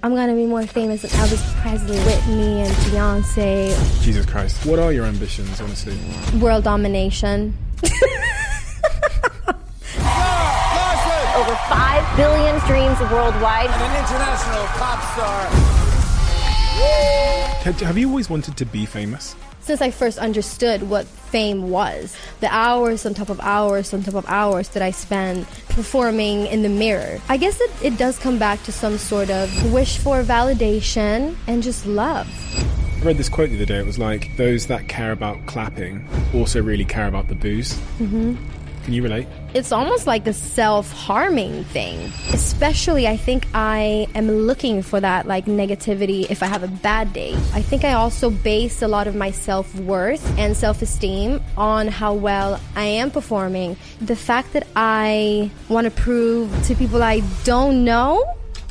I'm gonna be more famous than Elvis Presley, Whitney, and Beyonce. Jesus Christ. What are your ambitions, honestly? World domination. Larsson! Over 5 billion streams worldwide. And an international pop star. Have you always wanted to be famous? Since I first understood what fame was, the hours on top of hours on top of hours that I spend performing in the mirror, I guess it does come back to some sort of wish for validation and just love. I read this quote the other day. It was like, those that care about clapping also really care about the booze. Mm-hmm. Can you relate? It's almost like a self-harming thing. Especially, I think I am looking for that like negativity if I have a bad day. I think I also base a lot of my self-worth and self-esteem on how well I am performing. The fact that I want to prove to people I don't know.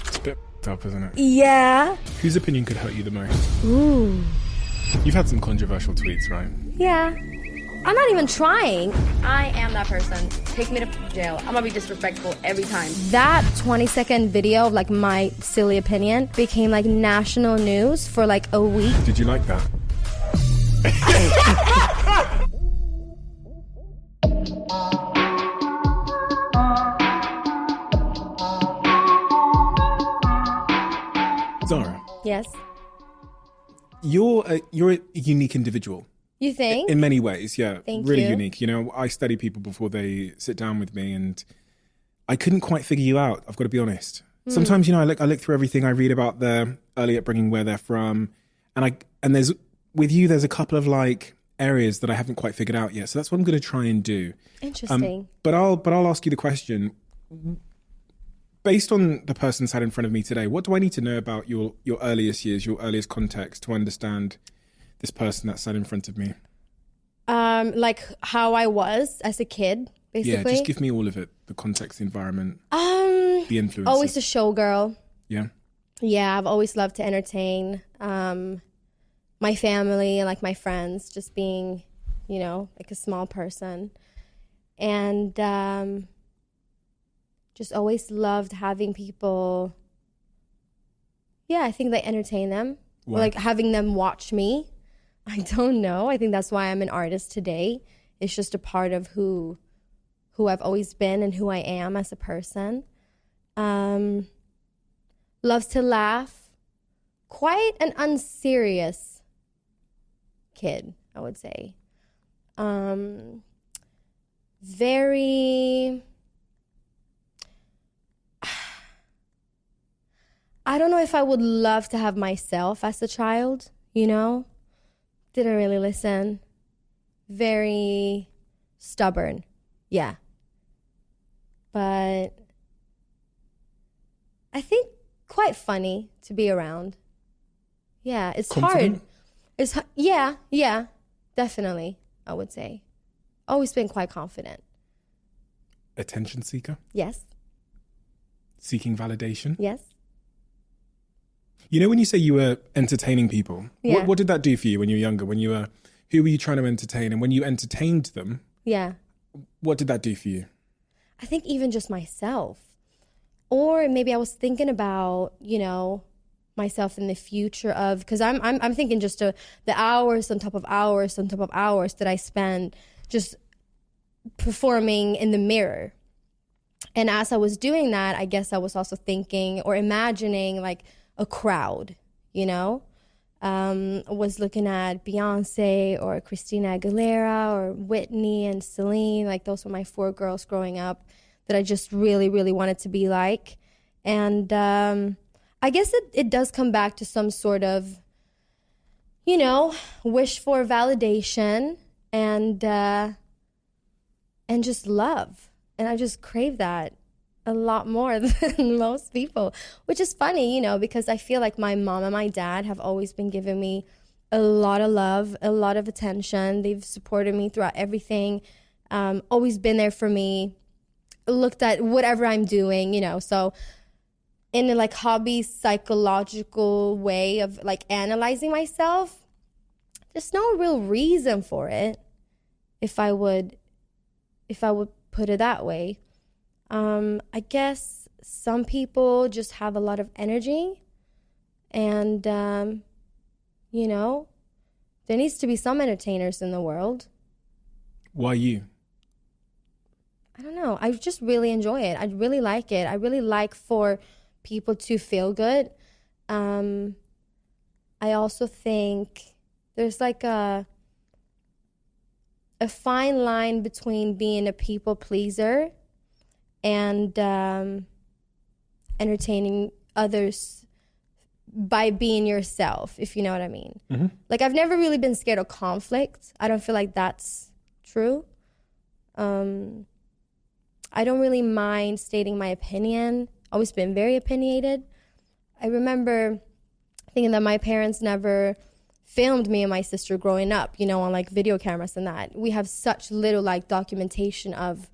It's a bit up, isn't it? Yeah. Whose opinion could hurt you the most? Ooh. You've had some controversial tweets, right? Yeah. I'm not even trying. I am that person. Take me to jail. I'm gonna be disrespectful every time. That 20-second video of like my silly opinion became like national news for like a week. Did you like that? Zara. Yes. You're a unique individual. You think? In many ways, yeah. Thank really you. unique. You know, I study people before they sit down with me, and I couldn't quite figure you out, I've got to be honest. Sometimes, you know, I look through everything, I read about their early upbringing, where they're from, and there's with you, there's a couple of like areas that I haven't quite figured out yet. So that's what I'm going to try and do. Interesting. But I'll ask you the question. Based on the person sat in front of me today, what do I need to know about your earliest years, your earliest context to understand this person that sat in front of me? Like how I was as a kid, basically. Yeah, just give me all of it. The context, the environment, the influence. Always a showgirl. Yeah. Yeah, I've always loved to entertain my family and like my friends, just being, you know, like a small person. And just always loved having people, yeah, I think they entertain them. Or like having them watch me. I don't know. I think that's why I'm an artist today. It's just a part of who I've always been and who I am as a person. Loves to laugh. Quite an unserious kid, I would say. Very... I don't know if I would love to have myself as a child, you know? Didn't really listen. Very stubborn, yeah. But I think quite funny to be around. Yeah, it's Confident? hard. Yeah, definitely, I would say. Always been quite confident. Attention seeker? Yes. Seeking validation? Yes. You know, when you say you were entertaining people, Yeah. what did that do for you when you were younger? Who were you trying to entertain? And when you entertained them, Yeah. what did that do for you? I think even just myself. Or maybe I was thinking about, you know, myself in the future of, because I'm thinking just the hours on top of hours on top of hours that I spend just performing in the mirror. And as I was doing that, I guess I was also thinking or imagining like a crowd, you know? Was looking at Beyonce or Christina Aguilera or Whitney and Celine. Like those were my 4 girls growing up that I just really, really wanted to be like. And I guess it does come back to some sort of, you know, wish for validation and just love. And I just crave that a lot more than most people, which is funny, you know, because I feel like my mom and my dad have always been giving me a lot of love, a lot of attention. They've supported me throughout everything, always been there for me, looked at whatever I'm doing, you know. So in a like hobby psychological way of like analyzing myself, there's no real reason for it if I would put it that way. I guess some people just have a lot of energy And, you know, there needs to be some entertainers in the world. Why you? I don't know. I just really enjoy it. I really like it. I really like for people to feel good. I also think there's like a fine line between being a people pleaser and entertaining others by being yourself, if you know what I mean. Mm-hmm. Like, I've never really been scared of conflict. I don't feel like that's true. I don't really mind stating my opinion. Always been very opinionated. I remember thinking that my parents never filmed me and my sister growing up, you know, on like video cameras and that. We have such little like documentation of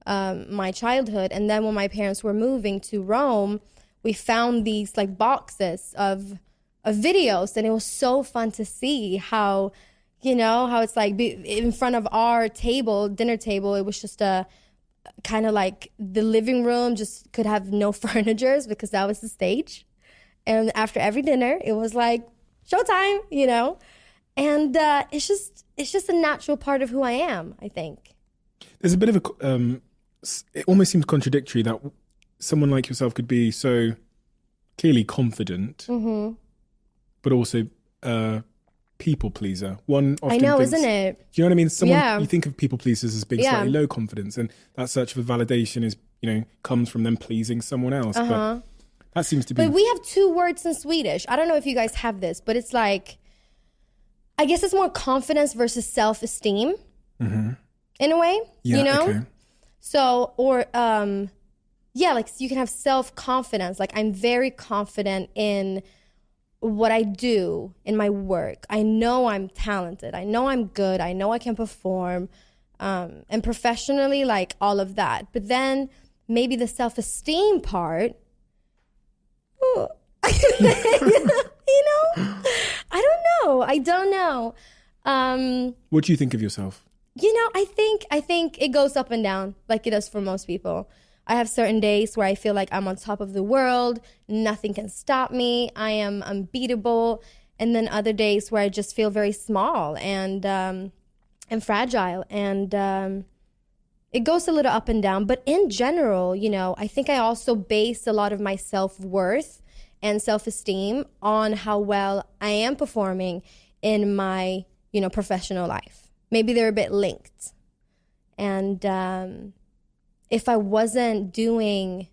my childhood. And then when my parents were moving to Rome, we found these like boxes of videos, and it was so fun to see how, you know, how it's like in front of our table, dinner table, it was just a kind of like the living room just could have no furnitures because that was the stage. And after every dinner, it was like showtime, you know? And it's just a natural part of who I am, I think. There's a bit of a, it almost seems contradictory that someone like yourself could be so clearly confident, Mm-hmm. but also people pleaser. One often I know, thinks, isn't it? do you know what I mean? Someone, Yeah. you think of people pleasers as being slightly low confidence, and that search for validation is, you know, comes from them pleasing someone else. But that seems to be. But we have two words in Swedish. I don't know if you guys have this, but it's like, I guess it's more confidence versus self-esteem in a way, Yeah, you know? okay. So, or, yeah, like you can have self-confidence. Like, I'm very confident in what I do in my work. I know I'm talented. I know I'm good. I know I can perform. And professionally, like all of that. But then maybe the self-esteem part, ooh, you know, I don't know. What do you think of yourself? You know, I think it goes up and down like it does for most people. I have certain days where I feel like I'm on top of the world. Nothing can stop me. I am unbeatable. And then other days where I just feel very small and fragile. And it goes a little up and down. But in general, you know, I think I also base a lot of my self-worth and self-esteem on how well I am performing in my, you know, professional life. Maybe they're a bit linked. And if I wasn't doing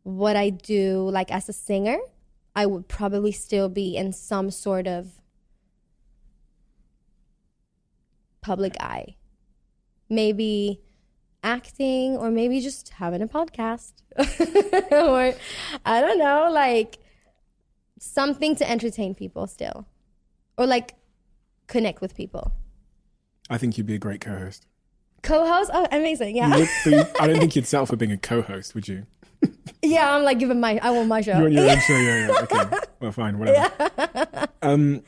what I do, like as a singer, I would probably still be in some sort of public eye. Maybe acting, or maybe just having a podcast. Or, I don't know, like something to entertain people still. Or like connect with people. I think you'd be a great co-host. Co-host? Oh, amazing, yeah. I don't think you'd settle for being a co-host, would you? Yeah, I'm like I want my show. You want your own show, yeah. Okay, well, fine, whatever. Yeah.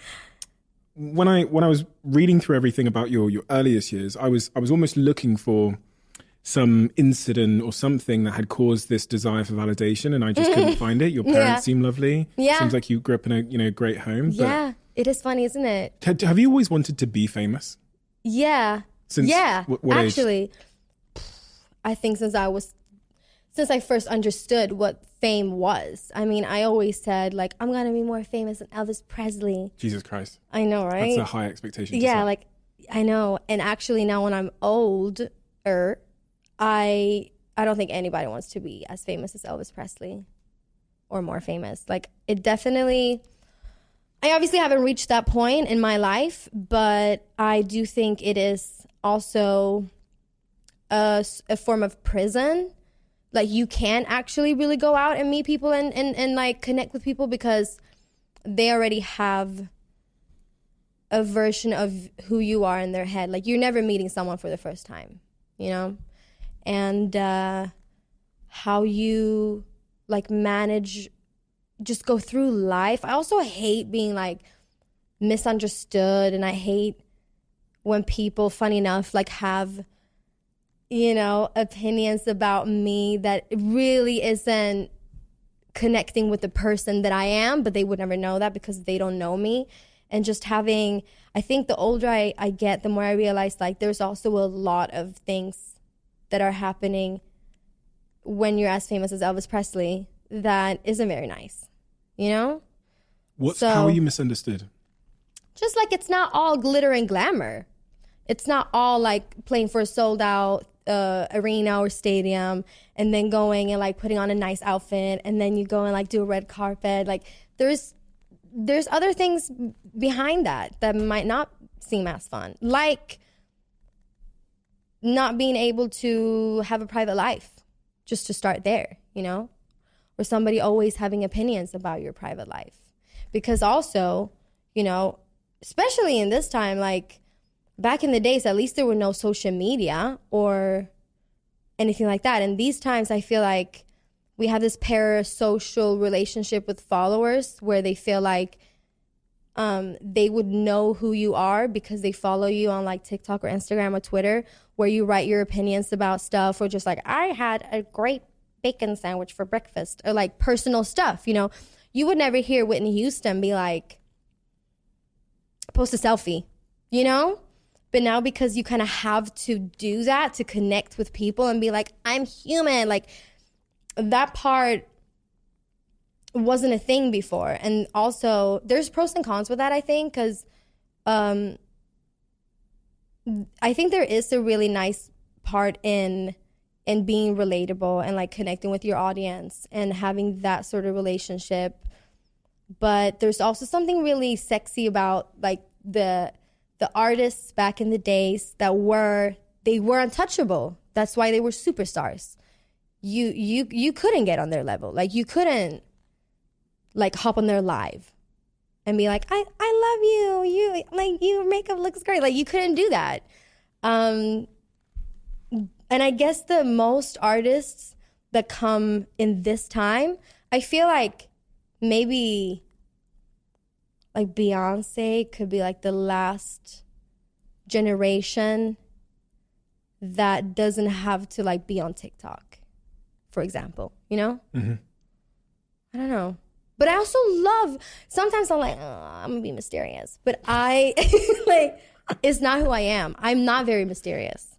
When I was reading through everything about your earliest years, I was almost looking for some incident or something that had caused this desire for validation, and I just couldn't find it. Your parents seem lovely. Yeah. Seems like you grew up in a great home. But Yeah, it is funny, isn't it? have you always wanted to be famous? Yeah. Since what age? Actually, I think since I first understood what fame was. I mean, I always said, like, I'm going to be more famous than Elvis Presley. Jesus Christ. I know, right? That's a high expectation. Yeah, like, I know. And actually now when I'm older, I don't think anybody wants to be as famous as Elvis Presley or more famous. Like, it definitely, I obviously haven't reached that point in my life, but I do think it is also a form of prison. Like, you can't actually really go out and meet people and like connect with people because they already have a version of who you are in their head. Like, you're never meeting someone for the first time, you know? And how you like manage, just go through life. I also hate being like misunderstood, and I hate when people, funny enough, like have, you know, opinions about me that really isn't connecting with the person that I am, but they would never know that because they don't know me. And just having, I think the older I get, the more I realize like there's also a lot of things that are happening when you're as famous as Elvis Presley that isn't very nice, you know? How are you misunderstood? Just like it's not all glitter and glamour. It's not all like playing for a sold out arena or stadium and then going and like putting on a nice outfit and then you go and like do a red carpet. Like there's other things behind that might not seem as fun. Like not being able to have a private life, just to start there, you know? Or somebody always having opinions about your private life. Because also, you know, especially in this time, like back in the days, at least there were no social media or anything like that. And these times I feel like we have this parasocial relationship with followers where they feel like they would know who you are because they follow you on like TikTok or Instagram or Twitter, where you write your opinions about stuff or just like, I had a great bacon sandwich for breakfast, or like personal stuff, you know. You would never hear Whitney Houston be like, post a selfie, you know? But now because you kind of have to do that to connect with people and be like, I'm human, like that part wasn't a thing before. And also there's pros and cons with that, I think, because I think there is a really nice part in being relatable and like connecting with your audience and having that sort of relationship. But there's also something really sexy about like the artists back in the days that were untouchable. That's why they were superstars. You couldn't get on their level. Like you couldn't like hop on their live and be like, I love you. You like your makeup looks great. Like you couldn't do that. And I guess the most artists that come in this time, I feel like maybe like Beyonce could be like the last generation that doesn't have to like be on TikTok, for example, you know? Mm-hmm. I don't know. But I also love, sometimes I'm like, oh, I'm gonna be mysterious. But I, like, it's not who I am. I'm not very mysterious.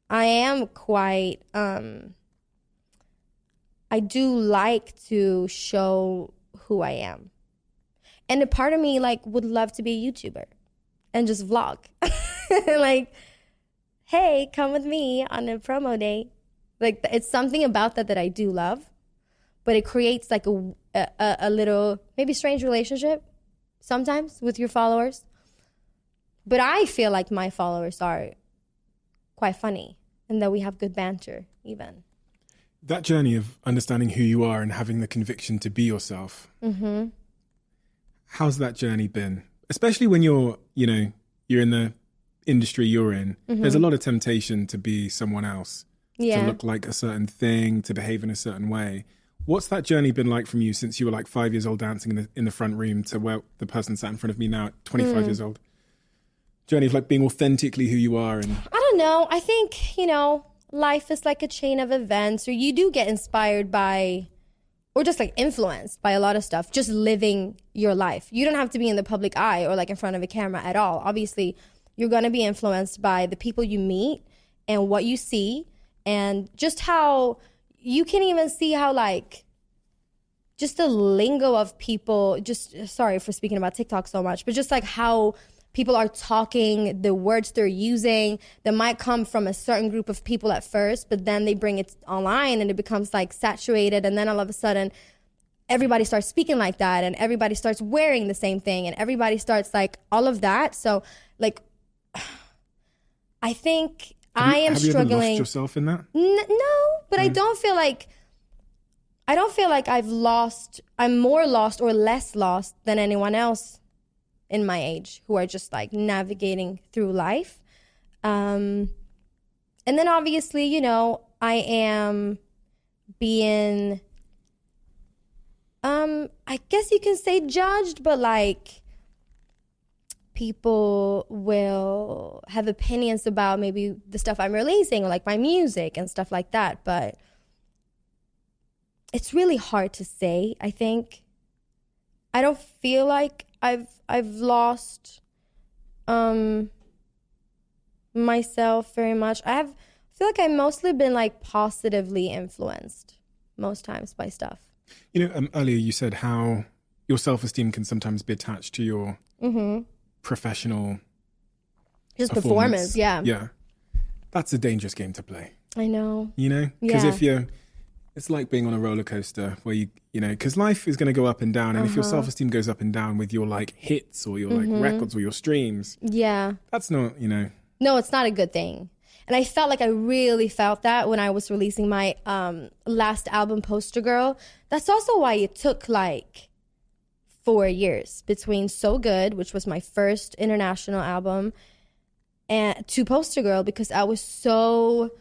I am quite, I do like to show who I am. And a part of me like would love to be a YouTuber and just vlog. Like, hey, come with me on a promo day. Like it's something about that I do love, but it creates like a little maybe strange relationship sometimes with your followers. But I feel like my followers are quite funny and that we have good banter even. That journey of understanding who you are and having the conviction to be yourself. Mm-hmm. How's that journey been? Especially when you're in the industry you're in. Mm-hmm. There's a lot of temptation to be someone else, to look like a certain thing, to behave in a certain way. What's that journey been like from you since you were like 5 years old dancing in the front room to where the person sat in front of me now at 25 years old? Journey of like being authentically who you are. And I don't know. I think, life is like a chain of events, or you do get inspired by, or just like influenced by a lot of stuff, just living your life. You don't have to be in the public eye or like in front of a camera at all. Obviously, you're going to be influenced by the people you meet and what you see, and just how you can even see how like just the lingo of people, just sorry for speaking about TikTok so much, but just like how people are talking, the words they're using that might come from a certain group of people at first, but then they bring it online and it becomes like saturated. And then all of a sudden, everybody starts speaking like that and everybody starts wearing the same thing and everybody starts like all of that. So like, I think I am struggling. Have you ever lost yourself in that? No, but I don't feel like I'm more lost or less lost than anyone else in my age who are just like navigating through life. And then obviously, I am being, I guess you can say judged, but like people will have opinions about maybe the stuff I'm releasing or like my music and stuff like that. But it's really hard to say, I think. I don't feel like I've lost myself very much. I feel like I've mostly been like positively influenced most times by stuff. You know, earlier you said how your self-esteem can sometimes be attached to your professional just performance. Yeah. That's a dangerous game to play. I know. You know? Because if it's like being on a roller coaster where you know, because life is going to go up and down. And if your self-esteem goes up and down with your like hits or your like records or your streams. Yeah. That's not, you know. No, it's not a good thing. And I felt like I really felt that when I was releasing my last album, Poster Girl. That's also why it took like 4 years between So Good, which was my first international album, and to Poster Girl, because I was so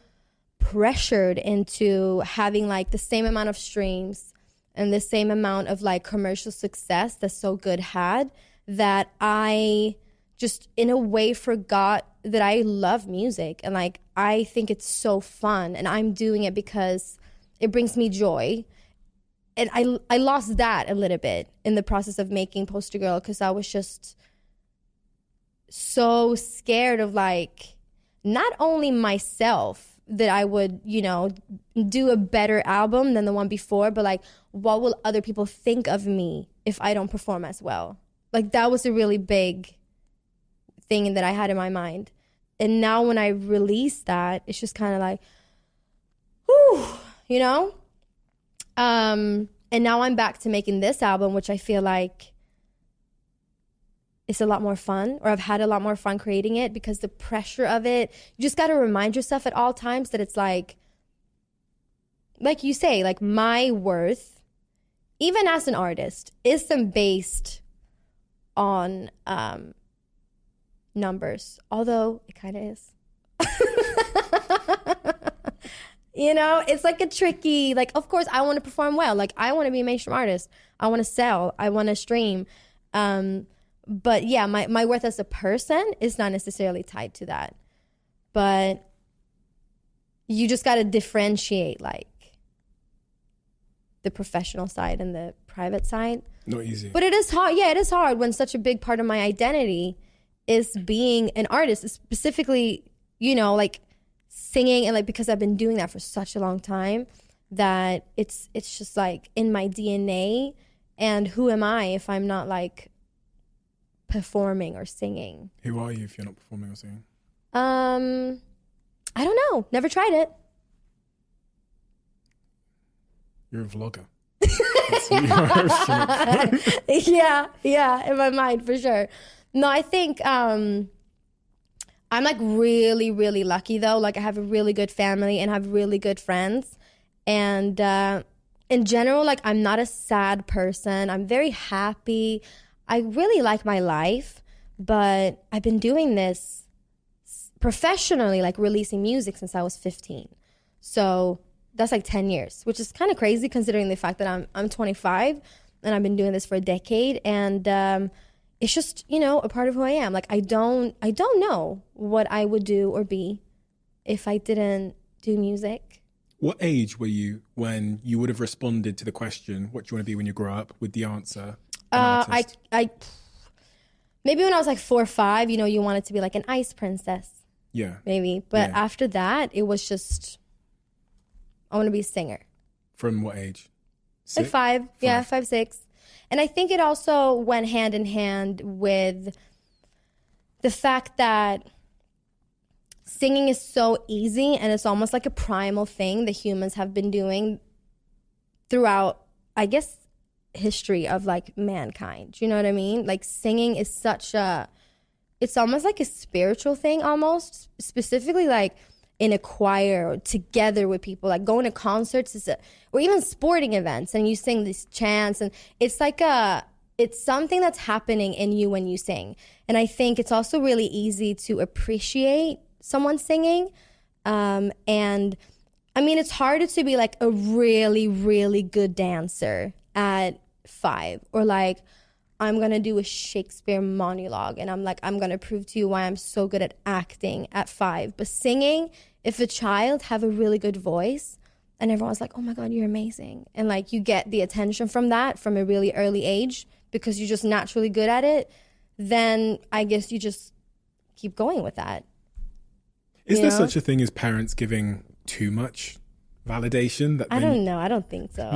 pressured into having like the same amount of streams and the same amount of like commercial success that So Good had, that I just in a way forgot that I love music, and like I think it's so fun, and I'm doing it because it brings me joy. And I lost that a little bit in the process of making Poster Girl, because I was just so scared of like not only myself, that I would, you know, do a better album than the one before, but like what will other people think of me if I don't perform as well? Like that was a really big thing that I had in my mind. And now when I release that, it's just kind of like, whew, you know? And now I'm back to making this album, which I feel like it's a lot more fun, or I've had a lot more fun creating it, because the pressure of it, you just got to remind yourself at all times that it's like you say, like my worth, even as an artist, isn't based on numbers, although it kind of is. You know, it's like a tricky, like, of course I want to perform well. Like I want to be a mainstream artist. I want to sell. I want to stream. But yeah, my worth as a person is not necessarily tied to that. But you just got to differentiate like the professional side and the private side. Not easy. But it is hard. Yeah, it is hard when such a big part of my identity is being an artist, specifically, you know, like singing, and like because I've been doing that for such a long time that it's just like in my DNA. And who am I if I'm not like performing or singing? Who are you if you're not performing or singing? I don't know. Never tried it. You're a vlogger. Yeah, in my mind, for sure. No, I think I'm like really, really lucky though. Like I have a really good family and have really good friends. And in general, like I'm not a sad person. I'm very happy. I really like my life, but I've been doing this professionally, like releasing music since I was 15. So that's like 10 years, which is kind of crazy considering the fact that I'm 25 and I've been doing this for a decade. And it's just, you know, a part of who I am. Like I don't know what I would do or be if I didn't do music. What age were you when you would have responded to the question, what do you want to be when you grow up, with the answer? I maybe when I was like 4 or 5, you know, you wanted to be like an ice princess. Yeah. Maybe. But Yeah. after that, it was just, I want to be a singer. From what age? Like 5. Yeah, 5, 6. And I think it also went hand in hand with the fact that singing is so easy, and it's almost like a primal thing that humans have been doing throughout, I guess, history of like mankind. You know what I mean? Like singing is such a, it's almost like a spiritual thing almost, specifically like in a choir or together with people, like going to concerts or even sporting events, and you sing these chants, and it's like it's something that's happening in you when you sing. And I think it's also really easy to appreciate someone singing. And I mean, it's harder to be like a really, really good dancer at 5, or like I'm gonna do a Shakespeare monologue and I'm gonna prove to you why I'm so good at acting at 5. But singing, if a child have a really good voice, and everyone's like, oh my God, you're amazing. And like you get the attention from that from a really early age because you're just naturally good at it, then I guess you just keep going with that. Is there such a thing as parents giving too much validation? That I don't know. I don't think so.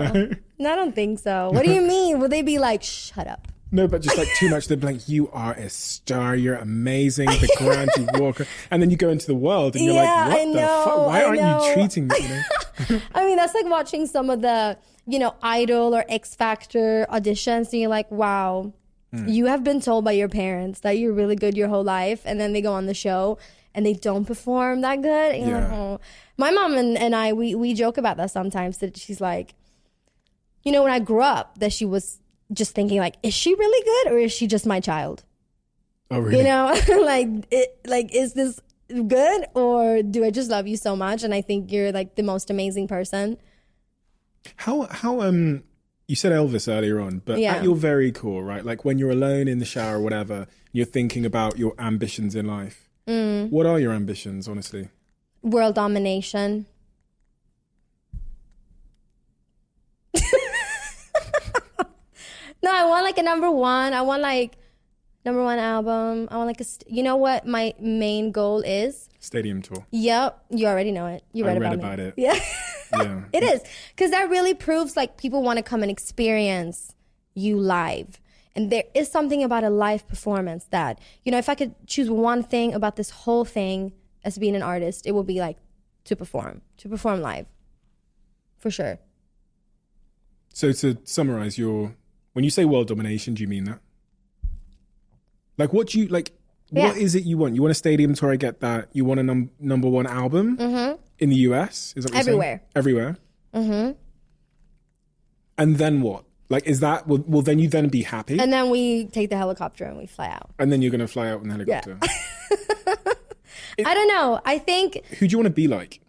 No, I don't think so. What do you mean? Will they be like, shut up? No, but just like too much. They're like, you are a star. You're amazing. The ground you walk. And then you go into the world and you're like, what the fuck? Why aren't you treating me? You know? I mean, that's like watching some of the, Idol or X Factor auditions and you're like, wow, you have been told by your parents that you're really good your whole life. And then they go on the show and they don't perform that good. And you're like, oh. My mom and I, we joke about that sometimes. That she's like, when I grew up, that she was just thinking like, is she really good or is she just my child? Oh, really? Is this good or do I just love you so much and I think you're like the most amazing person? How you said Elvis earlier on, but at your very core, right? Like when you're alone in the shower or whatever, you're thinking about your ambitions in life. What are your ambitions, honestly? World domination. No, I want like a number one. I want like number one album. I want like you know what my main goal is? Stadium tour. Yep. You already know it. You read about it. Yeah. Yeah. It is. Because that really proves like people want to come and experience you live. And there is something about a live performance that, if I could choose one thing about this whole thing as being an artist, it would be like to perform live. For sure. So to summarize when you say world domination, do you mean that? Like what do you, what is it you want? You want a stadium tour, I get that. You want a number one album in the US? Is that what Everywhere. You're saying? Everywhere? Mm-hmm. And then what? Like, is that, will then you then be happy? And then we take the helicopter and we fly out. And then you're going to fly out in the helicopter? Yeah. I don't know. I think... Who do you want to be like?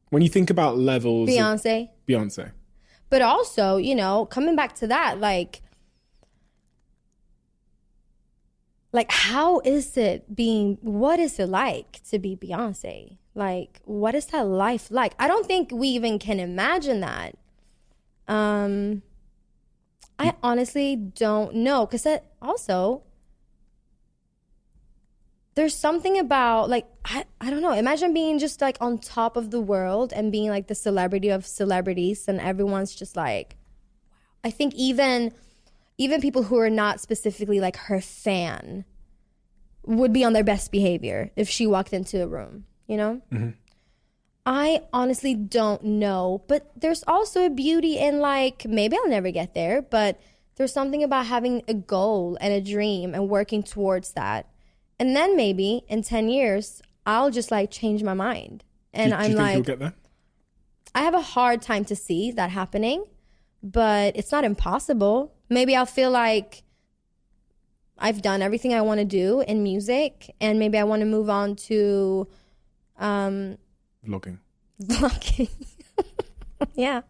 When you think about levels... Beyonce. But also, coming back to that, like how is it what is it like to be Beyonce? Like, what is that life like? I don't think we even can imagine that. I honestly don't know. Because that also, there's something about, like, I don't know. Imagine being just, like, on top of the world and being, like, the celebrity of celebrities. And everyone's just, like, wow. I think even people who are not specifically, like, her fan would be on their best behavior if she walked into a room, Mm-hmm. I honestly don't know. But there's also a beauty in, like, maybe I'll never get there. But there's something about having a goal and a dream and working towards that. And then maybe in 10 years, I'll just like change my mind. And do you think you'll get there? I have a hard time to see that happening, but it's not impossible. Maybe I'll feel like I've done everything I want to do in music, and maybe I want to move on to vlogging. Yeah.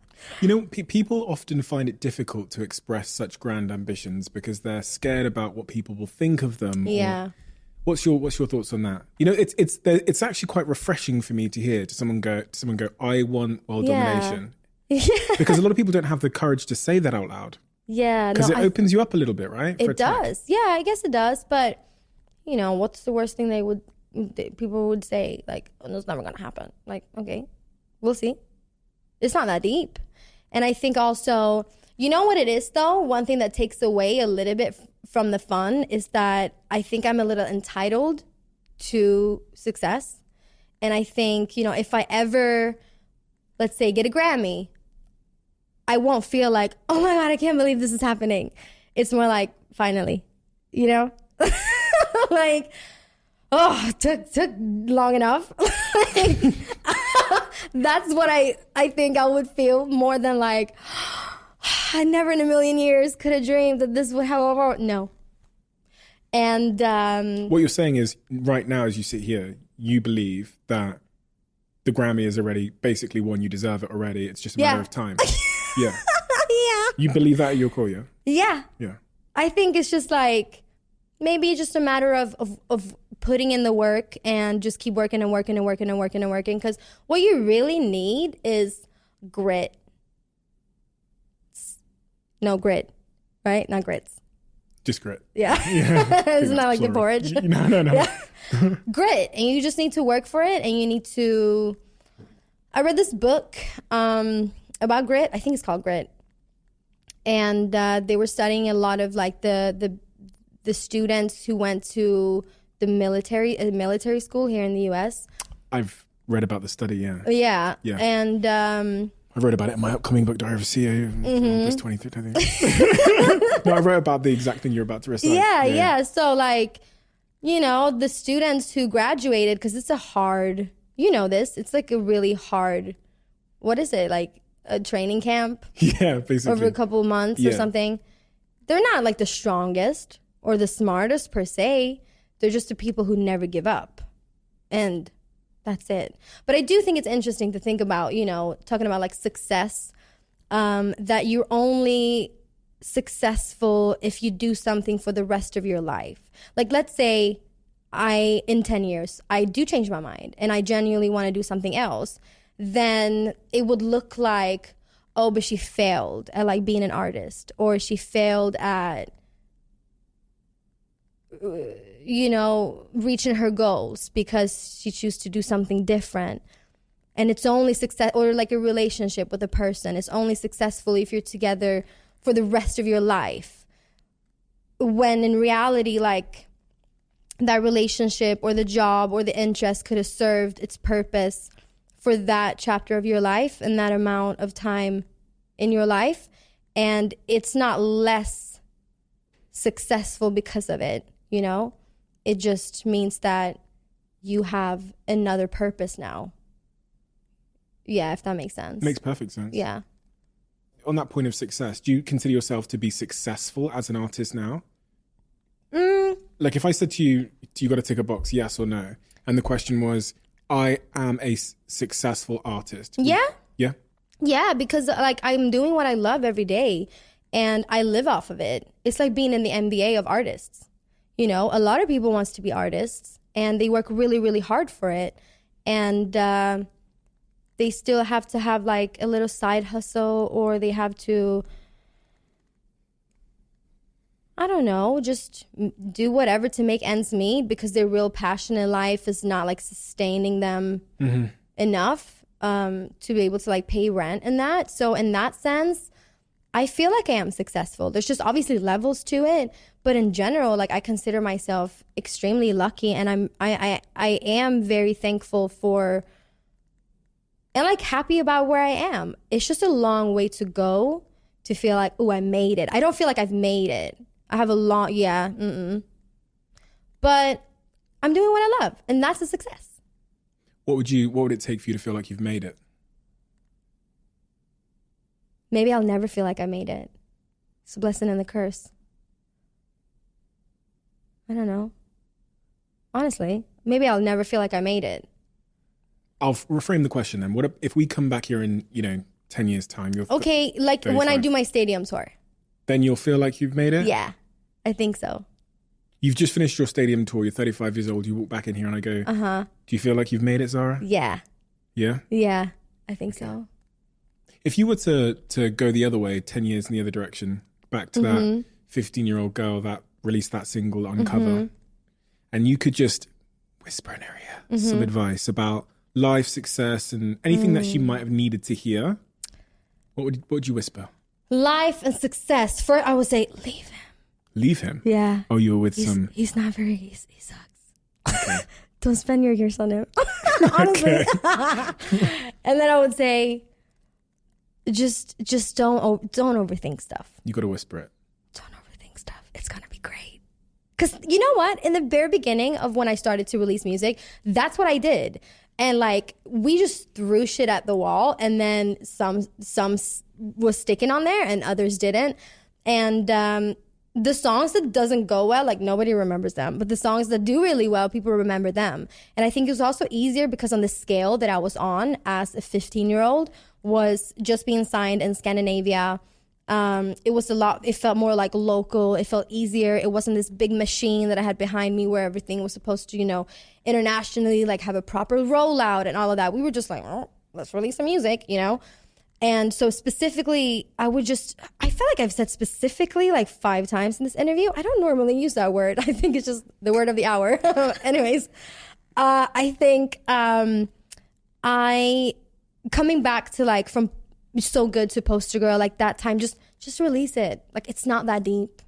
People often find it difficult to express such grand ambitions because they're scared about what people will think of them. Yeah. What's your thoughts on that? It's actually quite refreshing for me to hear someone go, I want world domination. Yeah. Because a lot of people don't have the courage to say that out loud. Yeah. Because it opens you up a little bit, right? It does. Yeah, I guess it does. But, what's the worst thing people would say? Like, oh, it's never going to happen. Like, okay, we'll see. It's not that deep. And I think also, you know what it is, though? One thing that takes away a little bit from the fun is that I think I'm a little entitled to success. And I think, if I ever, let's say, get a Grammy, I won't feel like, oh my God, I can't believe this is happening. It's more like, finally, like, oh, took long enough. That's what I think I would feel more than like, I never in a million years could have dreamed that this would have. No. And what you're saying is right now, as you sit here, you believe that the Grammy is already basically won. You deserve it already. It's just a matter of time. Yeah. Yeah. You believe that at your core, yeah? Yeah. Yeah. I think it's just like, maybe it's just a matter of putting in the work and just keep working and working and working and working and working. Because what you really need is grit. No, grit, right? Not grits. Just grit. Yeah. Isn't that like the porridge? No. Yeah. Grit. And you just need to work for it, and you need to... I read this book about grit. I think it's called Grit. And they were studying a lot of like the students who went to the military school here in the U.S. I've read about the study, yeah. Yeah. And I wrote about it in my upcoming book, Diary of a CEO, August 23rd, I think. No, I wrote about the exact thing you're about to recite. Yeah. So, like, you know, the students who graduated, because it's a hard, you know this, it's like a really hard, what is it, like a training camp? Yeah, basically. Over a couple of months or something. They're not like the strongest or the smartest per se. They're just the people who never give up. And that's it. But I do think it's interesting to think about, you know, talking about like success, that you're only successful if you do something for the rest of your life. Like, let's say in 10 years, I do change my mind and I genuinely want to do something else. Then it would look like, oh, but she failed at like being an artist, or she failed at, you know, reaching her goals because she chose to do something different. And it's only success, or like a relationship with a person, it's only successful if you're together for the rest of your life. When in reality, like, that relationship or the job or the interest could have served its purpose for that chapter of your life and that amount of time in your life. And it's not less successful because of it, you know? It just means that you have another purpose now. Yeah, if that makes sense. Makes perfect sense. Yeah. On that point of success, do you consider yourself to be successful as an artist now? Like, if I said to you, do you got to tick a box, yes or no? And the question was, I am a successful artist. Yeah. Yeah? Yeah, because like I'm doing what I love every day and I live off of it. It's like being in the NBA of artists. You know, a lot of people wants to be artists and they work really, really hard for it. And they still have to have like a little side hustle, or they have to, I don't know, just do whatever to make ends meet, because their real passion in life is not like sustaining them enough to be able to like pay rent and that. So in that sense, I feel like I am successful. There's just obviously levels to it, but in general, like I consider myself extremely lucky, and I am very thankful for and like happy about where I am. It's just a long way to go to feel like, oh, I made it. I don't feel like I've made it. I have a long, but I'm doing what I love, and that's a success. What would it take for you to feel like you've made it? Maybe I'll never feel like I made it. It's a blessing and a curse. I don't know. Honestly, maybe I'll never feel like I made it. I'll reframe the question then. What if we come back here in, 10 years' time? Okay, like 35. When I do my stadium tour. Then you'll feel like you've made it? Yeah, I think so. You've just finished your stadium tour. You're 35 years old. You walk back in here and I go, do you feel like you've made it, Zara? Yeah. Yeah? Yeah, I think so. If you were to go the other way, 10 years in the other direction, back to that 15-year-old girl that released that single, Uncover, and you could just whisper in her ear some advice about life, success, and anything that she might have needed to hear, what would you whisper? Life and success. First, I would say, leave him. Leave him? Yeah. Oh, you were with some... He's not very... He sucks. Okay. Don't spend your years on him. Honestly. And then I would say, just don't overthink stuff. You got to whisper it. Don't overthink stuff. It's going to be great. Because you know what? In the very beginning of when I started to release music, that's what I did. And like, we just threw shit at the wall, and then some was sticking on there and others didn't. And the songs that doesn't go well, like nobody remembers them. But the songs that do really well, people remember them. And I think it was also easier because on the scale that I was on as a 15-year-old was just being signed in Scandinavia. It was it felt more like local. It felt easier. It wasn't this big machine that I had behind me where everything was supposed to, internationally, like have a proper rollout and all of that. We were just like, oh, let's release some music, And so specifically, I feel like I've said specifically like 5 times in this interview. I don't normally use that word. I think it's just the word of the hour. Anyways, I think coming back to like from So Good to Poster Girl, like that time, just release it. Like it's not that deep.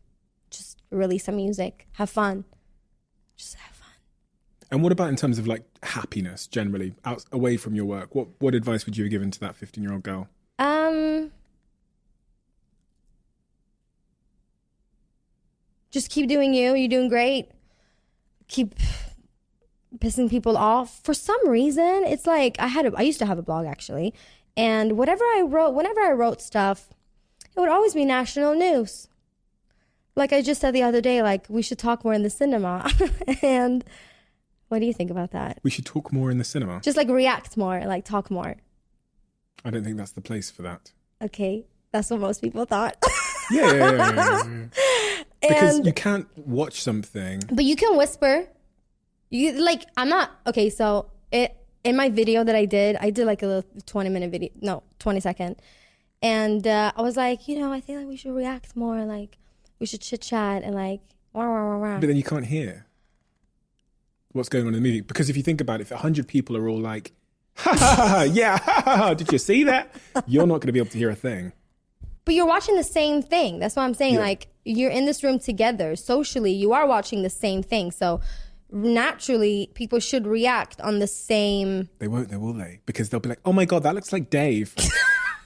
Just release some music. Have fun. Just have fun. And what about in terms of like happiness generally, away from your work? What advice would you have given to that 15-year-old girl? Just keep doing you. You're doing great. Keep pissing people off. For some reason, it's like I used to have a blog actually, and whenever I wrote stuff, it would always be national news. Like I just said the other day, like we should talk more in the cinema. And what do you think about that? We should talk more in the cinema. Just like react more, like talk more. I don't think that's the place for that. Okay, that's what most people thought. Yeah. Because you can't watch something. But you can whisper. I'm not, okay, so in my video that I did like a little 20-minute video, no, 20-second. And I was like, I think like we should react more, like we should chit-chat and like, wah, wah, wah, wah. But then you can't hear what's going on in the movie. Because if you think about it, if 100 people are all like, ha ha ha, yeah, ha ha ha, did you see that? You're not going to be able to hear a thing. But you're watching the same thing. That's what I'm saying. Yeah. Like, you're in this room together. Socially, you are watching the same thing. So naturally, people should react on the same... They won't, though, will they? Because they'll be like, oh my God, that looks like Dave. Do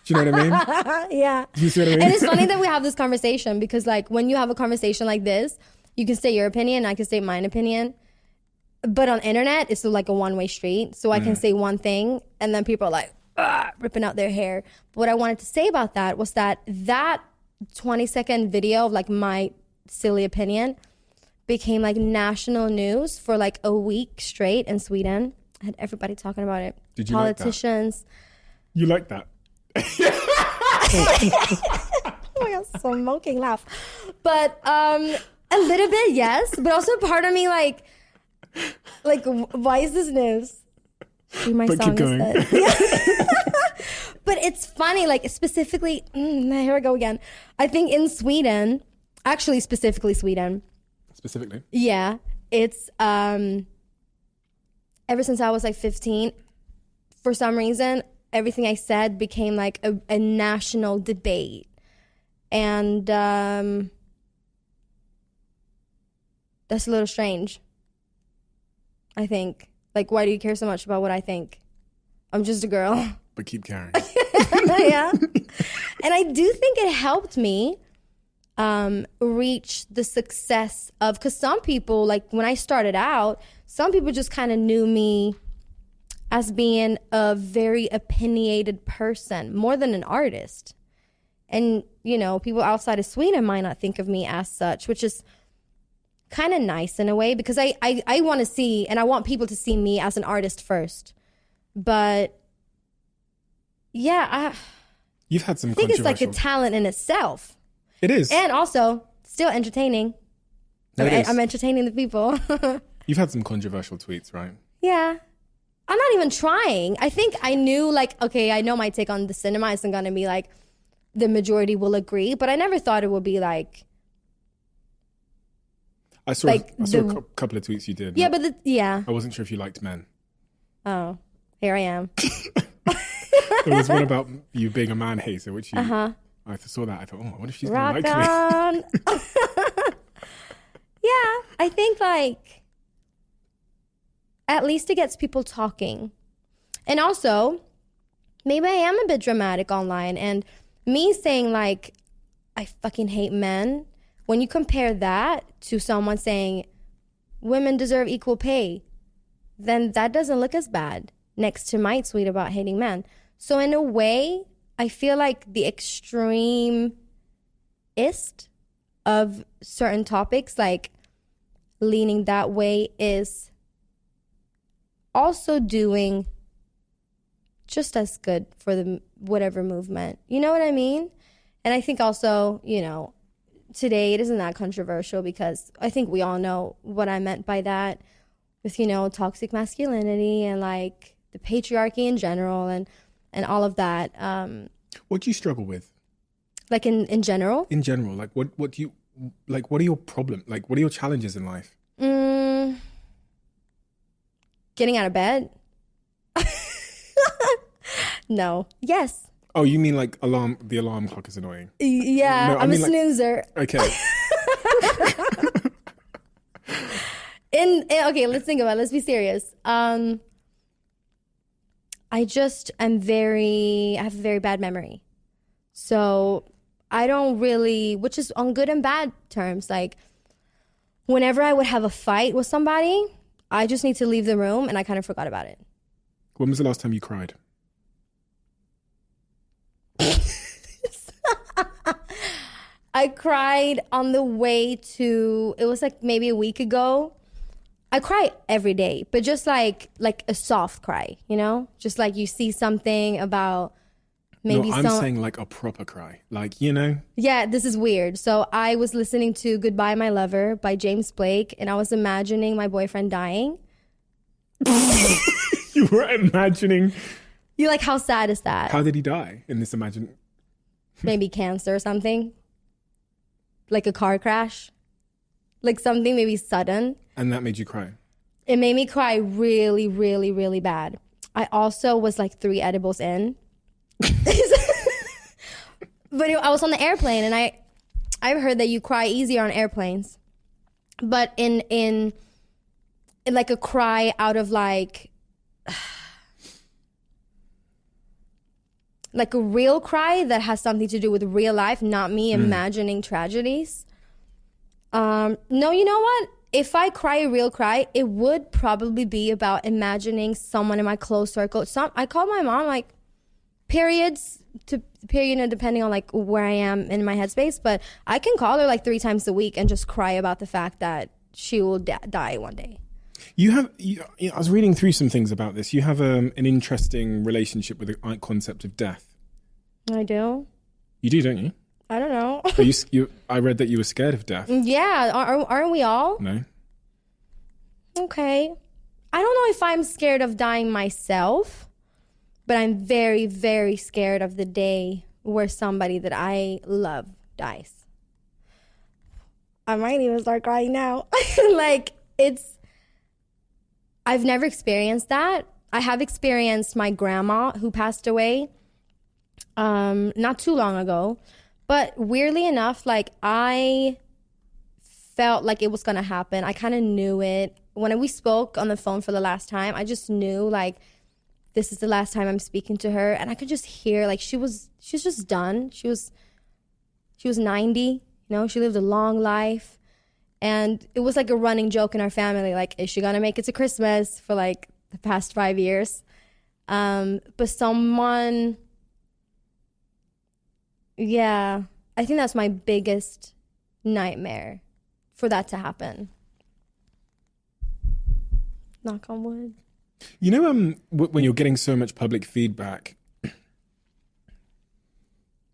you know what I mean? Yeah. You see what I mean? And it's funny that we have this conversation because, like, when you have a conversation like this, you can say your opinion, I can say mine opinion. But on internet, it's like a one-way street. So I can say one thing, and then people are like, ripping out their hair. But what I wanted to say about that was that 20-second video of like my silly opinion became like national news for like a week straight in Sweden. I had everybody talking about it. Did you Politicians. Like that? You like that? Oh my God, smoking laugh. But a little bit, yes. But also part of me like why is this news? My but song keep going. But it's funny, like specifically, here I go again. I think in Sweden, actually specifically Sweden. Specifically? Yeah. It's, ever since I was like 15, for some reason, everything I said became like a national debate. And that's a little strange, I think. Like, why do you care so much about what I think? I'm just a girl. But keep carrying. Yeah. And I do think it helped me reach the success of, because some people, like when I started out, some people just kind of knew me as being a very opinionated person, more than an artist. And, people outside of Sweden might not think of me as such, which is kind of nice in a way, because I want to see, and I want people to see me as an artist first. But yeah, you've had some. I think it's like a talent in itself. It is, and also still entertaining. I'm entertaining the people. You've had some controversial tweets, right? Yeah, I'm not even trying. I think I knew, like, okay, I know my take on the cinema isn't gonna be like the majority will agree, but I never thought it would be like. I saw a couple of tweets you did. Yeah, but I wasn't sure if you liked men. Oh, here I am. There was one about you being a man hater, which you. I saw that. I thought, oh, what if she's going to like me? Yeah, I think like at least it gets people talking, and also maybe I am a bit dramatic online, and me saying like I fucking hate men. When you compare that to someone saying women deserve equal pay, then that doesn't look as bad next to my tweet about hating men. So in a way, I feel like the extreme-ist of certain topics, like leaning that way, is also doing just as good for the whatever movement. You know what I mean? And I think also, today it isn't that controversial, because I think we all know what I meant by that with, toxic masculinity and like the patriarchy in general and all of that. What do you struggle with? Like in general? In general, like what do you, like what are your problems? Like what are your challenges in life? Getting out of bed? No. Yes. Oh, you mean like the alarm clock is annoying? Yeah, No, I'm a like, snoozer. okay. Okay, let's think about it. Let's be serious. I have a very bad memory. So I don't really, which is on good and bad terms. Like whenever I would have a fight with somebody, I just need to leave the room and I kind of forgot about it. When was the last time you cried? I cried on the way to, it was like maybe a week ago. I cry every day, but just like a soft cry, you know? Just like you see something about maybe no, I'm saying like a proper cry. Like, you know? Yeah, this is weird. So I was listening to Goodbye My Lover by James Blake and I was imagining my boyfriend dying. You were imagining? You're like, how sad is that? How did he die in this imagine? Maybe cancer or something. Like a car crash. Like something maybe sudden. And that made you cry? It made me cry really, really, really bad. I also was like 3 edibles in. But I was on the airplane and I've heard that you cry easier on airplanes. But in like a cry out of like a real cry that has something to do with real life, not me imagining tragedies. No, you know what? If I cry a real cry, it would probably be about imagining someone in my close circle. I call my mom like periods, depending on like where I am in my headspace. But I can call her like 3 times a week and just cry about the fact that she will die one day. I was reading through some things about this. You have an interesting relationship with the concept of death. I do. You do, don't you? I don't know. I read that you were scared of death. Yeah, aren't we all? No. Okay. I don't know if I'm scared of dying myself, but I'm very, very scared of the day where somebody that I love dies. I might even start crying now. Like, I've never experienced that. I have experienced my grandma who passed away not too long ago. But weirdly enough, like I felt like it was going to happen. I kind of knew it. When we spoke on the phone for the last time, I just knew like this is the last time I'm speaking to her. And I could just hear like she's just done. She was 90, you know, she lived a long life. And it was like a running joke in our family. Like, is she going to make it to Christmas for like the past 5 years? But someone... Yeah, I think that's my biggest nightmare, for that to happen. Knock on wood. You know, when you're getting so much public feedback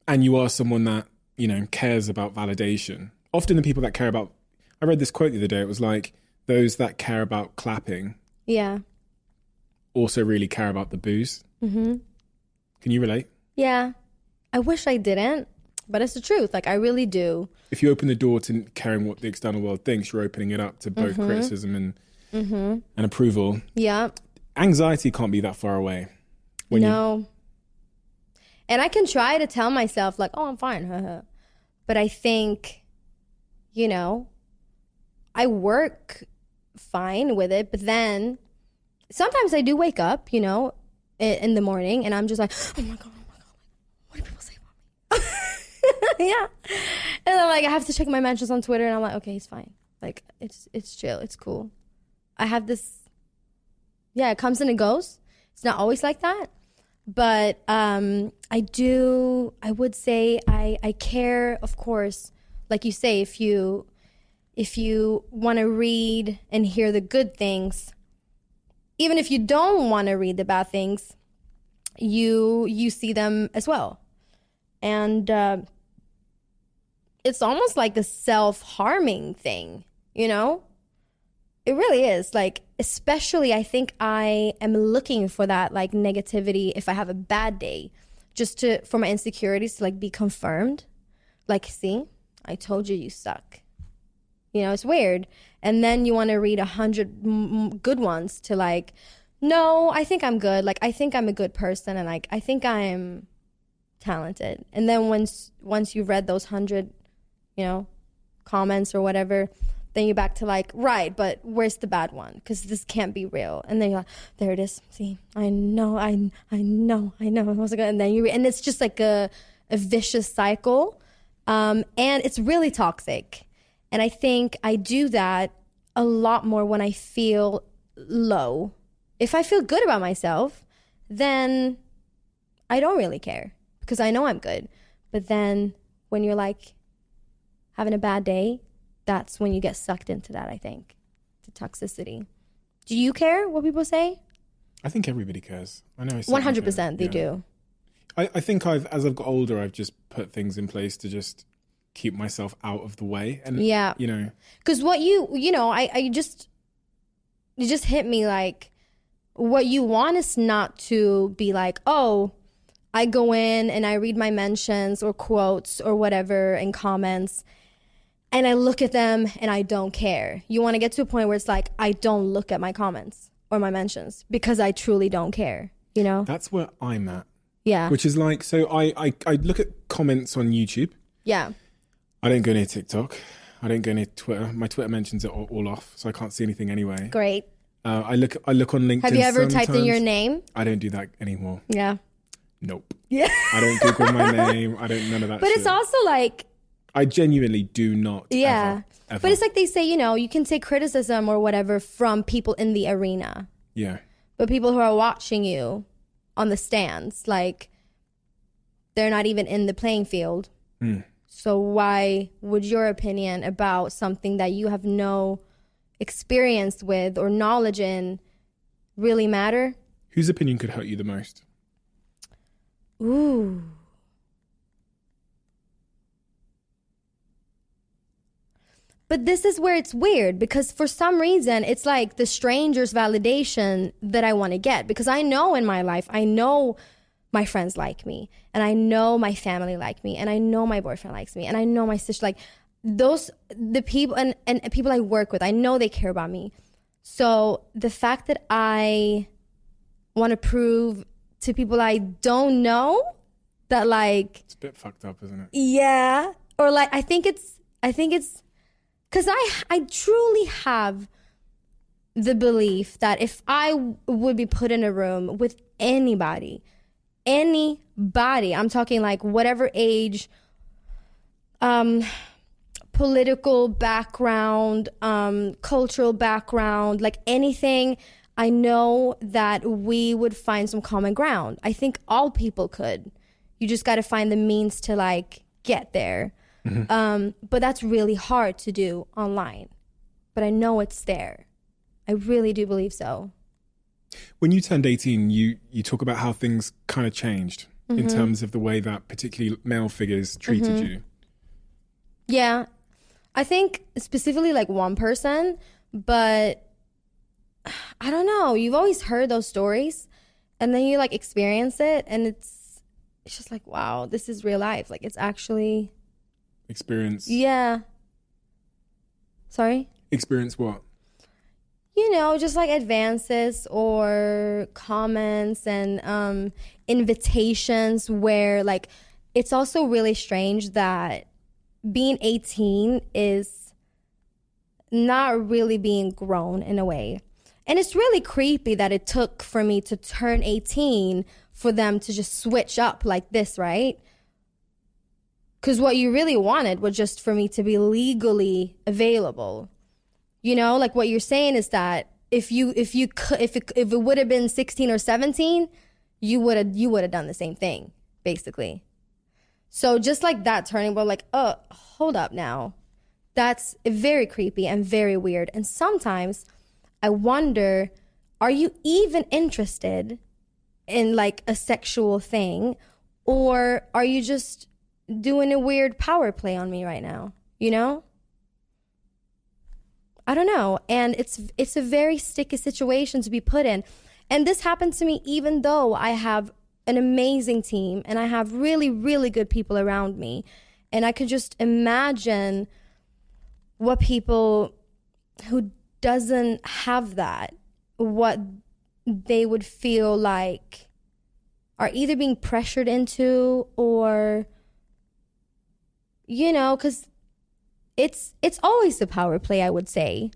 and you are someone that, you know, cares about validation, often the people that care about, I read this quote the other day, it was like, those that care about clapping also really care about the boos. Mm-hmm. Can you relate? Yeah. I wish I didn't, but it's the truth. Like, I really do. If you open the door to caring what the external world thinks, you're opening it up to both criticism and approval. Yeah. Anxiety can't be that far away. No. And I can try to tell myself, like, oh, I'm fine. But I think, you know, I work fine with it. But then sometimes I do wake up, you know, in the morning and I'm just like, oh my God. What do people say about me? Yeah. And then like I have to check my mentions on Twitter and I'm like, okay, it's fine. Like it's chill, it's cool. I have this, it comes and it goes. It's not always like that. But I would say I care, of course, like you say, if you want to read and hear the good things, even if you don't want to read the bad things, you see them as well. And it's almost like the self-harming thing, you know? It really is. Like, especially I think I am looking for that, like, negativity if I have a bad day just for my insecurities to like be confirmed. Like, see, I told you suck. You know, it's weird. And then you want to read 100 good ones to like, no, I think I'm good. Like, I think I'm a good person, and like, I think I'm talented. And then once you've read those 100, you know, comments or whatever, then you're back to like, right, but where's the bad one? Because this can't be real. And then you're like, there it is. See, I know. And then and it's just like a vicious cycle. And it's really toxic. And I think I do that a lot more when I feel low. If I feel good about myself, then I don't really care because I know I'm good. But then when you're like having a bad day, that's when you get sucked into that, I think, to toxicity. Do you care what people say? I think everybody cares. I know. 100% they do. I think as I've got older, I've just put things in place to just keep myself out of the way. And, you know. Because what you just hit me like, what you want is not to be like, oh, I go in and I read my mentions or quotes or whatever and comments, and I look at them and I don't care. You want to get to a point where it's like, I don't look at my comments or my mentions because I truly don't care, you know? That's where I'm at. Yeah. Which is like, so I look at comments on YouTube. Yeah. I don't go near TikTok. I don't go near Twitter. My Twitter mentions are all off, so I can't see anything anyway. Great. I look on LinkedIn. Have you ever sometimes. typed in your name? I don't do that anymore. Yeah. Nope. Yeah. I don't Google my name. I don't none of that But shit. it's also like, I genuinely do not. yeah. Ever. But it's like they say, you know, you can take criticism or whatever from people in the arena. Yeah. But people who are watching you on the stands, like, they're not even in the playing field. So why would your opinion about something that you have no experience with or knowledge in really matter? Whose opinion could hurt you the most? Ooh. But this is where it's weird, because for some reason it's like the stranger's validation that I want to get, because I know in my life, I know my friends like me, and I know my family like me, and I know my boyfriend likes me, and I know my sister, like the people and people I work with, I know they care about me. So the fact that I want to prove to people I don't know that, like, It's a bit fucked up, isn't it? yeah, or like I think it's because I truly have the belief that if I would be put in a room with anybody, I'm talking like whatever age, political background, cultural background, like anything, I know that we would find some common ground. I think all people could. You just got to find the means to like get there. Mm-hmm. But that's really hard to do online. But I know it's there. I really do believe so. When you turned 18, you talk about how things kind of changed in terms of the way that particularly male figures treated you. Yeah. I think specifically like one person, but I don't know. You've always heard those stories, and then you like experience it, and it's just like, wow, this is real life. Like, it's actually Experience. Yeah. Sorry? Experience what? You know, just like advances or comments and invitations where, like, it's also really strange that being 18 is not really being grown in a way. And it's really creepy that it took for me to turn 18 for them to just switch up like this, right? Because what you really wanted was just for me to be legally available. You know, like what you're saying is that if it would have been 16 or 17, you would have done the same thing, basically. So just like that turning, we're like, oh, hold up now. That's very creepy and very weird. And sometimes I wonder, are you even interested in like a sexual thing, or are you just doing a weird power play on me right now? You know? I don't know. And it's a very sticky situation to be put in. And this happened to me even though I have an amazing team and I have really, really good people around me. And I could just imagine what people who doesn't have that, what they would feel like are either being pressured into or, you know, because it's always the power play, I would say.